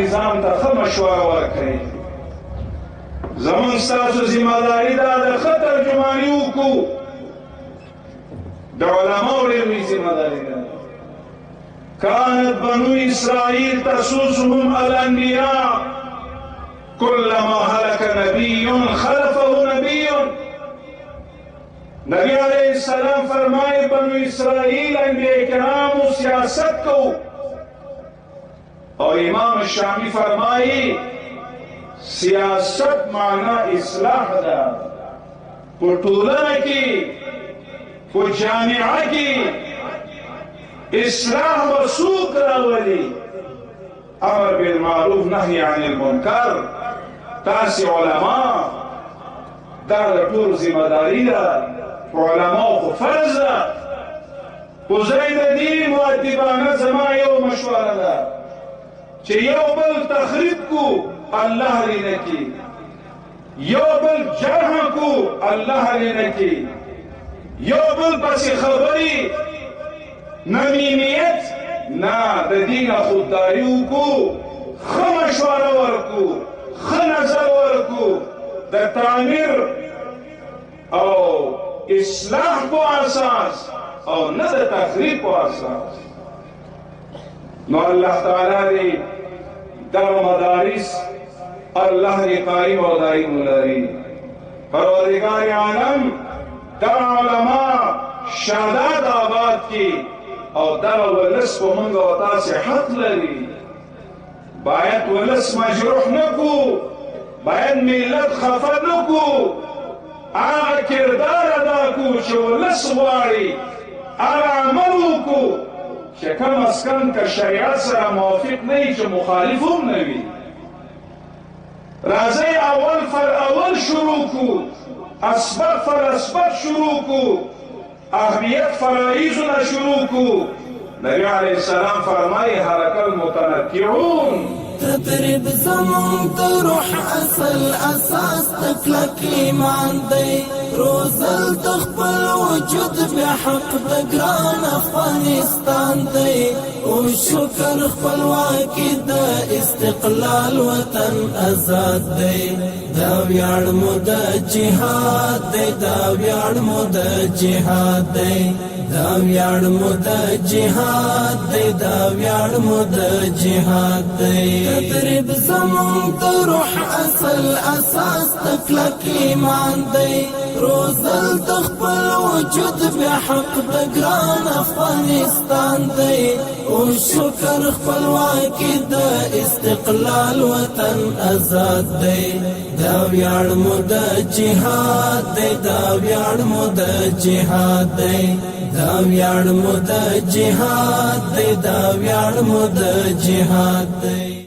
نظام ته ښه مشوره ورکړئ. زمونږ ستاسو ذمهداري ده د ښه ترجماني وکړو. د علماو ډېر لوی ذمهداري ده. كانت بنو إسرائيل تسوسهم الأنبياء كلما هلك نبي خلفه نبي. نبی علیہ السلام فرمائے بنو اسرائیل انبیاء کرام سیاست کو. اور امام شامی فرمائی سیاست معنی اصلاح دا. کو ټولنه کی کو جامعه کی اصلاح وسوق راولی. امر بالمعروف نهی عن المنکر. تاسې علما دا د ټولو ذمهداري ده. علماء خو فرض ده. خو ځای د دې مؤدبانه زما یو مشوره ده چې یو بل تخریب کو الله دې نه کړي، یو بل جرح کو الله دې نه کړي، یو بل پسې خبرې نمیمیت نه د دې نه خودداري وکړو، ښه مشوره ورکړو، ښه نظر ورکړو د تعمیر او اصلاح کو اساس او نه د تخریب کو اساس. نو الله تعالی دې دغه مدارس الله دې قائم او دائم ولري. پروردگار عالم دغه علما شاداد آباد کی او دغه ولس په موږ او تاسې حق لري. باید ولس مجروح نه کو، باید ملت خفه نه کو. هغه کردار ادا کو چې ولس غواړي، هغه عمل وکړو چې کم از کم که شریعت سره موافق نه وي چې مخالف هم نه وي. راځئ اول فر اول شروع کو، اسبق فر اسبق شروع کو، اهمیت فرائضونه شروع کو. نبی علیه السلام فرمایي هلک المتنطعون. تدريب زمون تروح اصل اساس تكلك ایمان دی. روزل تخبل وجود بحق بگران افغانستان دی. او شکر خپلواکی د استقلال وطن آزاد دی. دا ویاړ مو د جهاد دی، دا ویاړ مو د جهاد دی، دا ویاړ مو د جهاد دی، دا ویاړ مو د جهاد دی. تدریب زمون د روح اصل اساس تکلک ایمان دی. روزل تخبل وجود بحق بگران افغانستان دی. او شکر خپلواکی د استقلال وطن آزاد دی. دا ویاړ مو د جهاد دی، دا ویاړ مو د جهاد دی، دا ویاړ مو د جهاد دی، دا ویاړ مو د جهاد دی.